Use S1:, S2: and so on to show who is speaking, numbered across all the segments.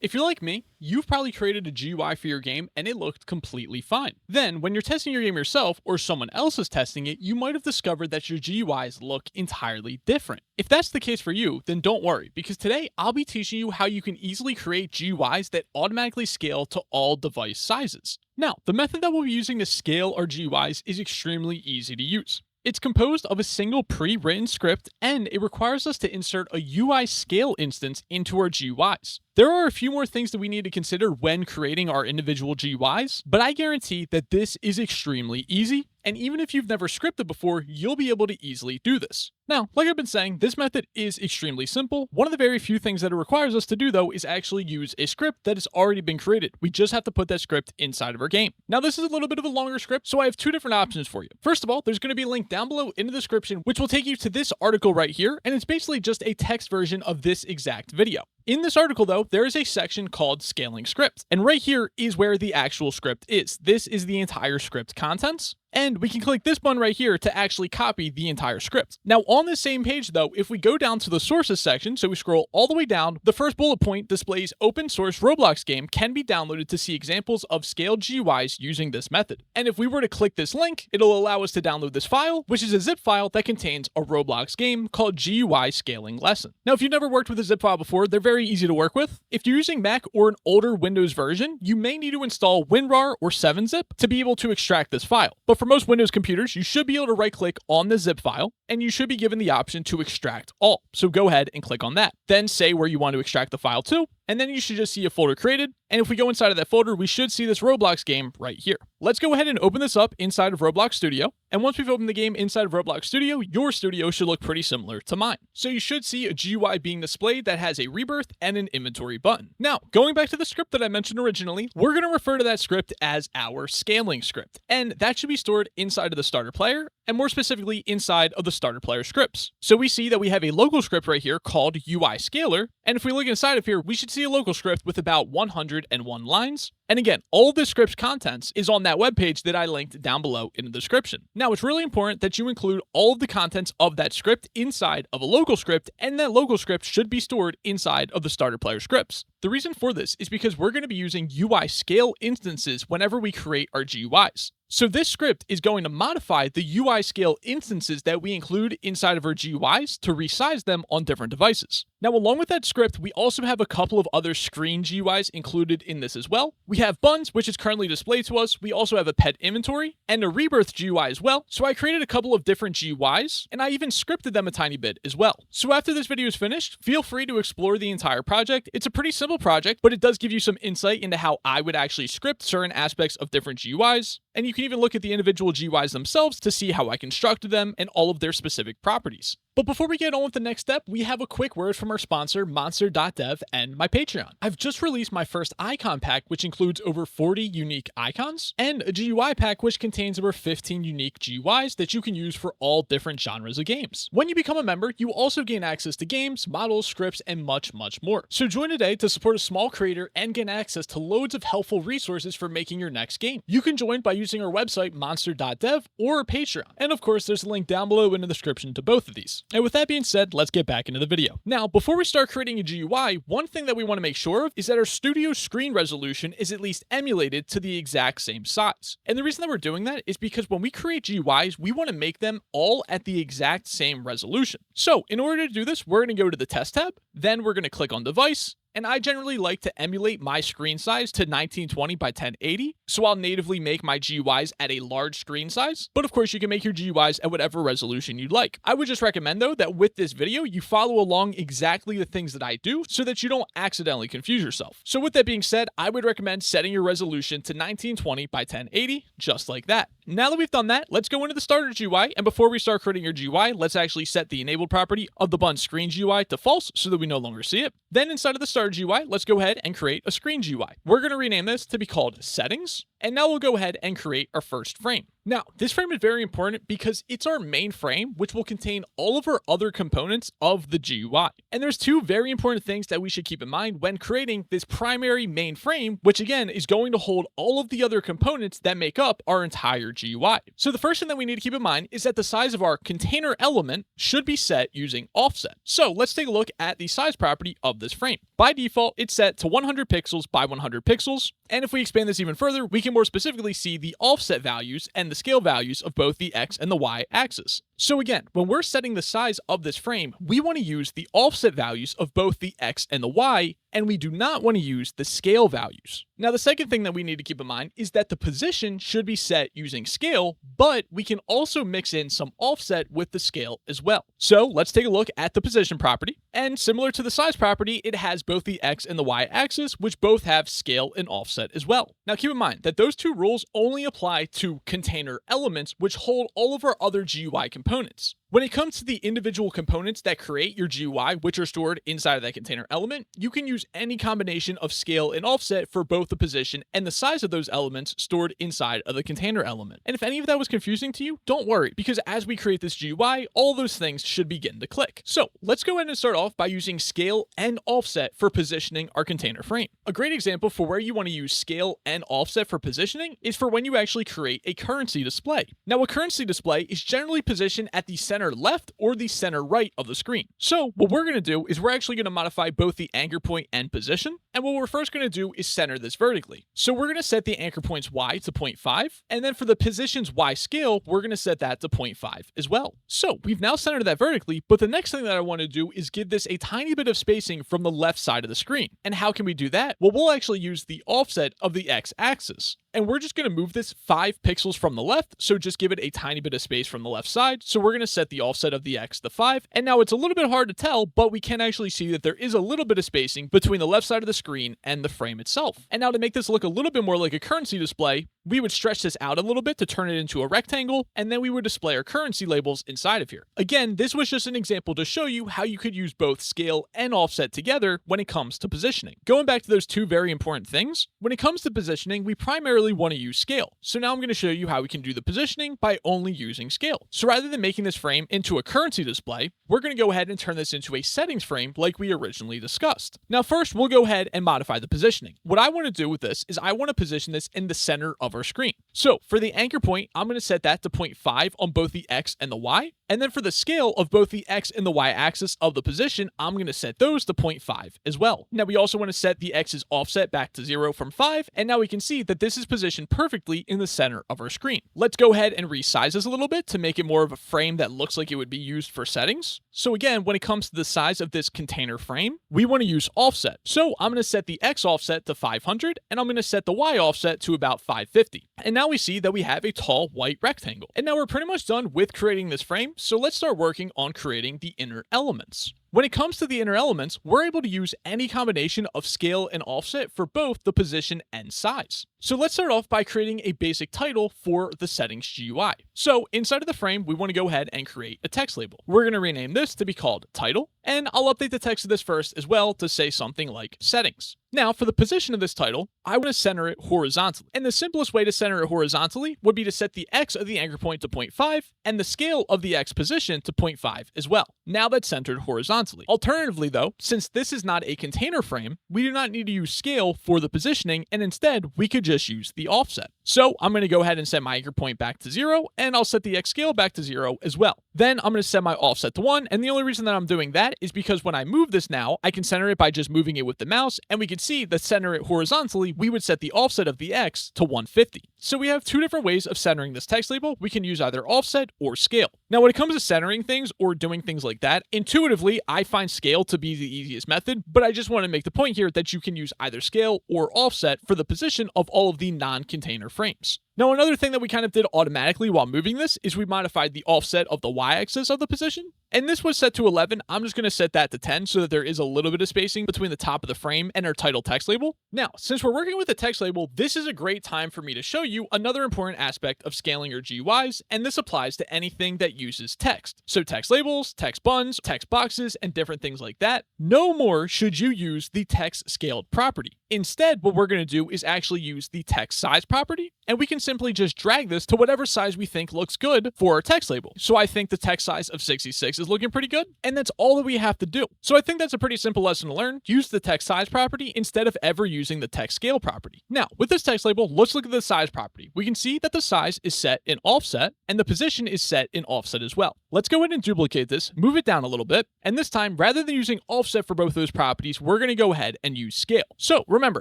S1: If you're like me, you've probably created a GUI for your game and it looked completely fine. Then, when you're testing your game yourself or someone else is testing it, you might have discovered that your GUIs look entirely different. If that's the case for you, then don't worry, because today I'll be teaching you how you can easily create GUIs that automatically scale to all device sizes. Now, the method that we'll be using to scale our GUIs is extremely easy to use. It's composed of a single pre-written script, and it requires us to insert a UI scale instance into our GUIs. There are a few more things that we need to consider when creating our individual GUIs, but I guarantee that this is extremely easy, and even if you've never scripted before, you'll be able to easily do this. Now, like I've been saying, this method is extremely simple. One of the very few things that it requires us to do, though, is actually use a script that has already been created. We just have to put that script inside of our game. Now, this is a little bit of a longer script, so I have two different options for you. First of all, there's going to be a link down below in the description, which will take you to this article right here, and it's basically just a text version of this exact video. In this article, though, there is a section called Scaling Script, and right here is where the actual script is. This is the entire script contents, and we can click this button right here to actually copy the entire script. Now, on this same page, though, if we go down to the sources section, so we scroll all the way down, the first bullet point displays open source Roblox game can be downloaded to see examples of scaled GUIs using this method. And if we were to click this link, it'll allow us to download this file, which is a zip file that contains a Roblox game called GUI Scaling Lesson. Now, if you've never worked with a zip file before, they're very easy to work with. If you're using Mac or an older Windows version, you may need to install WinRAR or 7-zip to be able to extract this file. But for most Windows computers, you should be able to right-click on the zip file, and you should be given the option to extract all. So go ahead and click on that. Then say where you want to extract the file to, and then you should just see a folder created. And if we go inside of that folder, we should see this Roblox game right here. Let's go ahead and open this up inside of Roblox Studio. And once we've opened the game inside of Roblox Studio, your studio should look pretty similar to mine. So you should see a GUI being displayed that has a rebirth and an inventory button. Now, going back to the script that I mentioned originally, we're going to refer to that script as our scaling script. And that should be stored inside of the starter player, and more specifically inside of the starter player scripts. So we see that we have a local script right here called UI Scaler. And if we look inside of here, we should see a local script with about 101 lines. And again, all of this script's contents is on that webpage that I linked down below in the description. Now, it's really important that you include all of the contents of that script inside of a local script, and that local script should be stored inside of the starter player scripts. The reason for this is because we're going to be using UI scale instances whenever we create our GUIs. So this script is going to modify the UI scale instances that we include inside of our GUIs to resize them on different devices. Now, along with that script, we also have a couple of other screen GUIs included in this as well. We have buttons, which is currently displayed to us. We also have a pet inventory and a rebirth GUI as well. So I created a couple of different GUIs, and I even scripted them a tiny bit as well. So after this video is finished, feel free to explore the entire project. It's a pretty simple project, but it does give you some insight into how I would actually script certain aspects of different GUIs. And you can even look at the individual GUIs themselves to see how I constructed them and all of their specific properties. But before we get on with the next step, we have a quick word from our sponsor, MonzterDev, and my Patreon. I've just released my first icon pack, which includes over 40 unique icons, and a GUI pack, which contains over 15 unique GUIs that you can use for all different genres of games. When you become a member, you also gain access to games, models, scripts, and much, much more. So join today to support a small creator and gain access to loads of helpful resources for making your next game. You can join by using our website, MonzterDev, or Patreon. And of course, there's a link down below in the description to both of these. And with that being said, let's get back into the video. Now, before we start creating a GUI, one thing that we want to make sure of is that our studio screen resolution is at least emulated to the exact same size. And the reason that we're doing that is because when we create GUIs, we want to make them all at the exact same resolution. So in order to do this, we're going to go to the Test tab, then we're going to click on Device, and I generally like to emulate my screen size to 1920 by 1080, so I'll natively make my GUIs at a large screen size, but of course you can make your GUIs at whatever resolution you'd like. I would just recommend though that with this video, you follow along exactly the things that I do so that you don't accidentally confuse yourself. So with that being said, I would recommend setting your resolution to 1920 by 1080, just like that. Now that we've done that, let's go into the starter GUI, and before we start creating your GUI, let's actually set the enabled property of the button screen GUI to false so that we no longer see it. Then inside of the starter GUI, let's go ahead and create a screen GUI. We're going to rename this to be called Settings, and now we'll go ahead and create our first frame. Now, this frame is very important because it's our main frame, which will contain all of our other components of the GUI. And there's two very important things that we should keep in mind when creating this primary main frame, which again is going to hold all of the other components that make up our entire GUI. So the first thing that we need to keep in mind is that the size of our container element should be set using offset. So let's take a look at the size property of this frame. By default, it's set to 100 pixels by 100 pixels. And if we expand this even further, we can more specifically see the offset values and the scale values of both the X and the Y axis. So again, when we're setting the size of this frame, we want to use the offset values of both the X and the Y, and we do not want to use the scale values. Now, the second thing that we need to keep in mind is that the position should be set using scale, but we can also mix in some offset with the scale as well. So let's take a look at the position property. And similar to the size property, it has both the X and the Y axis, which both have scale and offset as well. Now, keep in mind that those two rules only apply to container elements, which hold all of our other GUI components. When it comes to the individual components that create your GUI, which are stored inside of that container element, you can use any combination of scale and offset for both the position and the size of those elements stored inside of the container element. And if any of that was confusing to you, don't worry, because as we create this GUI, all those things should begin to click. So let's go ahead and start off by using scale and offset for positioning our container frame. A great example for where you want to use scale and offset for positioning is for when you actually create a currency display. Now, a currency display is generally positioned at the center left or the center right of the screen. So what we're going to do is we're actually going to modify both the anchor point and position. And what we're first going to do is center this vertically. So we're going to set the anchor point's Y to 0.5. And then for the position's Y scale, we're going to set that to 0.5 as well. So we've now centered that vertically, but the next thing that I want to do is give this a tiny bit of spacing from the left side of the screen. And how can we do that? Well, we'll actually use the offset of the X axis. And we're just going to move this 5 pixels from the left, so just give it a tiny bit of space from the left side. So we're going to set the offset of the X to 5, and now it's a little bit hard to tell, but we can actually see that there is a little bit of spacing between the left side of the screen and the frame itself. And now to make this look a little bit more like a currency display, we would stretch this out a little bit to turn it into a rectangle, and then we would display our currency labels inside of here. Again, this was just an example to show you how you could use both scale and offset together when it comes to positioning. Going back to those two very important things, when it comes to positioning, we primarily want to use scale. So now I'm going to show you how we can do the positioning by only using scale. So rather than making this frame into a currency display, we're going to go ahead and turn this into a settings frame like we originally discussed. Now first, we'll go ahead and modify the positioning. What I want to do with this is I want to position this in the center of our screen. So for the anchor point, I'm going to set that to 0.5 on both the X and the Y. And then for the scale of both the X and the Y axis of the position, I'm going to set those to 0.5 as well. Now we also want to set the X's offset back to 0 from 5. And now we can see that this is positioned perfectly in the center of our screen. Let's go ahead and resize this a little bit to make it more of a frame that looks like it would be used for settings. So again, when it comes to the size of this container frame, we want to use offset. So I'm going to set the X offset to 500 and I'm going to set the Y offset to about 550. And now we see that we have a tall white rectangle. And now we're pretty much done with creating this frame. So let's start working on creating the inner elements. When it comes to the inner elements, we're able to use any combination of scale and offset for both the position and size. So let's start off by creating a basic title for the settings GUI. So inside of the frame, we want to go ahead and create a text label. We're going to rename this to be called title, and I'll update the text of this first as well to say something like settings. Now, for the position of this title, I want to center it horizontally. And the simplest way to center it horizontally would be to set the X of the anchor point to 0.5 and the scale of the X position to 0.5 as well. Now that's centered horizontally. Alternatively though, since this is not a container frame, we do not need to use scale for the positioning, and instead we could just use the offset. So I'm going to go ahead and set my anchor point back to 0, and I'll set the X scale back to 0 as well. Then I'm going to set my offset to 1, and the only reason that I'm doing that is because when I move this now, I can center it by just moving it with the mouse, and we can see that center it horizontally, we would set the offset of the X to 150. So we have two different ways of centering this text label. We can use either offset or scale. Now when it comes to centering things or doing things like that, intuitively I find scale to be the easiest method, but I just want to make the point here that you can use either scale or offset for the position of all of the non-container frames. Now, another thing that we kind of did automatically while moving this is we modified the offset of the y-axis of the position. And this was set to 11. I'm just going to set that to 10 so that there is a little bit of spacing between the top of the frame and our title text label. Now, since we're working with the text label, this is a great time for me to show you another important aspect of scaling your GUIs, and this applies to anything that uses text. So text labels, text buttons, text boxes, and different things like that. No more should you use the text scaled property. Instead, what we're going to do is actually use the text size property, and we can say simply just drag this to whatever size we think looks good for our text label. So I think the text size of 66 is looking pretty good, and that's all that we have to do. So I think that's a pretty simple lesson to learn. Use the text size property instead of ever using the text scale property. Now, with this text label, let's look at the size property. We can see that the size is set in offset, and the position is set in offset as well. Let's go ahead and duplicate this, move it down a little bit, and this time, rather than using offset for both of those properties, we're going to go ahead and use scale. So remember,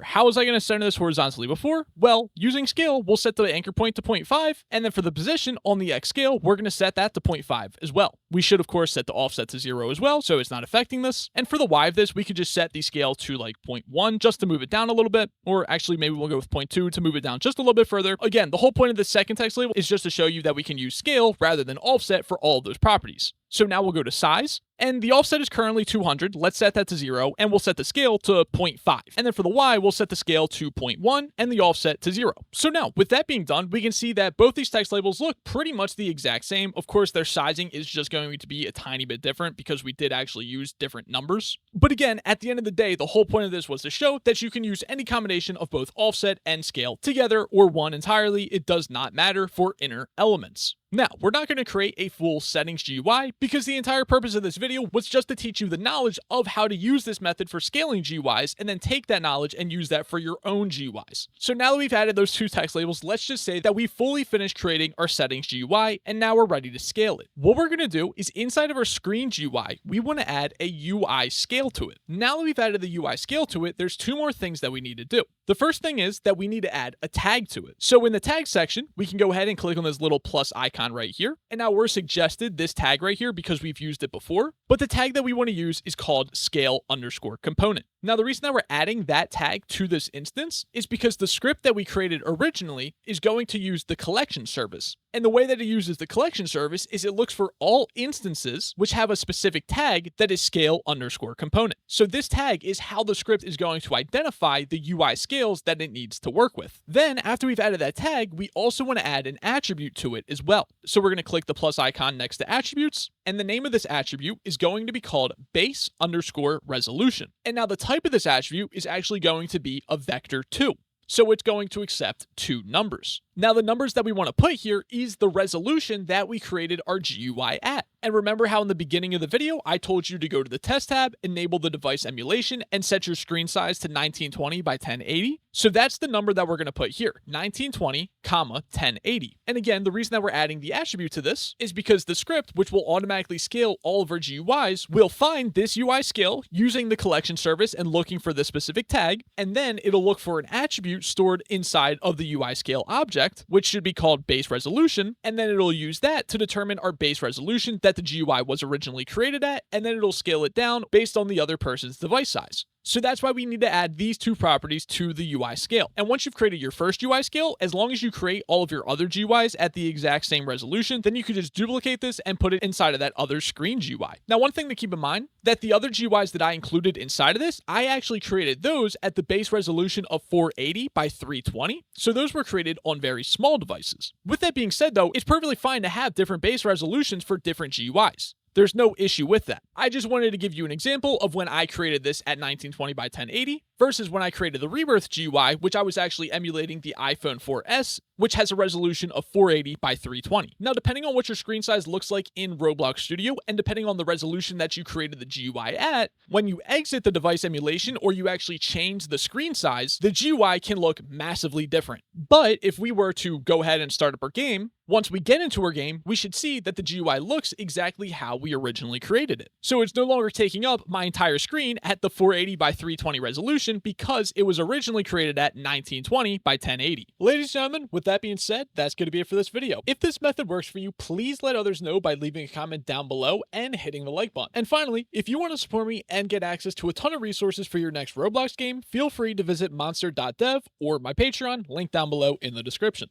S1: how was I going to center this horizontally before? Well, using scale, we'll set the anchor point to 0.5, and then for the position on the X scale, we're going to set that to 0.5 as well. We should, of course, set the offset to 0 as well, so it's not affecting this. And for the Y of this, we could just set the scale to like 0.1 just to move it down a little bit, or actually maybe we'll go with 0.2 to move it down just a little bit further. Again, the whole point of this second text label is just to show you that we can use scale rather than offset for all of those properties. So now we'll go to size, and the offset is currently 200. Let's set that to 0, and we'll set the scale to 0.5. And then for the Y, we'll set the scale to 0.1 and the offset to 0. So now, with that being done, we can see that both these text labels look pretty much the exact same. Of course, their sizing is just going to be a tiny bit different because we did actually use different numbers. But again, at the end of the day, the whole point of this was to show that you can use any combination of both offset and scale together or one entirely. It does not matter for inner elements. Now, we're not going to create a full settings GUI because the entire purpose of this video was just to teach you the knowledge of how to use this method for scaling GUIs and then take that knowledge and use that for your own GUIs. So now that we've added those two text labels, let's just say that we fully finished creating our settings GUI and now we're ready to scale it. What we're going to do is inside of our Screen GUI, we want to add a UI scale to it. Now that we've added the UI scale to it, there's two more things that we need to do. The first thing is that we need to add a tag to it. So in the tag section, we can go ahead and click on this little plus icon right here. And now we're suggested this tag right here because we've used it before. But the tag that we want to use is called scale_component. Now, the reason that we're adding that tag to this instance is because the script that we created originally is going to use the collection service. And the way that it uses the collection service is it looks for all instances which have a specific tag that is scale_component. So this tag is how the script is going to identify the UI scales that it needs to work with. Then after we've added that tag, we also want to add an attribute to it as well. So we're going to click the plus icon next to attributes, and the name of this attribute is going to be called base_resolution. And now the type of this attribute is actually going to be a vector2. So it's going to accept two numbers. Now the numbers that we want to put here is the resolution that we created our GUI at. And remember how in the beginning of the video, I told you to go to the test tab, enable the device emulation, and set your screen size to 1920 by 1080. So that's the number that we're going to put here, 1920, 1080. And again, the reason that we're adding the attribute to this is because the script, which will automatically scale all of our GUIs, will find this UI scale using the collection service and looking for this specific tag. And then it'll look for an attribute stored inside of the UI scale object, which should be called base resolution. And then it'll use that to determine our base resolution that the GUI was originally created at. And then it'll scale it down based on the other person's device size. So that's why we need to add these two properties to the UI scale. And once you've created your first UI scale, as long as you create all of your other GUIs at the exact same resolution, then you could just duplicate this and put it inside of that other Screen GUI. Now, one thing to keep in mind, that the other GUIs that I included inside of this, I actually created those at the base resolution of 480 by 320. So those were created on very small devices. With that being said though, it's perfectly fine to have different base resolutions for different GUIs. There's no issue with that. I just wanted to give you an example of when I created this at 1920 by 1080 versus when I created the Rebirth GUI, which I was actually emulating the iPhone 4S, which has a resolution of 480 by 320. Now, depending on what your screen size looks like in Roblox Studio, and depending on the resolution that you created the GUI at, when you exit the device emulation or you actually change the screen size, the GUI can look massively different. But if we were to go ahead and start up our game, once we get into our game, we should see that the GUI looks exactly how we originally created it. So it's no longer taking up my entire screen at the 480 by 320 resolution because it was originally created at 1920 by 1080. Ladies and gentlemen, with that being said, that's going to be it for this video. If this method works for you, please let others know by leaving a comment down below and hitting the like button. And finally, if you want to support me and get access to a ton of resources for your next Roblox game, feel free to visit MonzterDev or my Patreon, link down below in the description.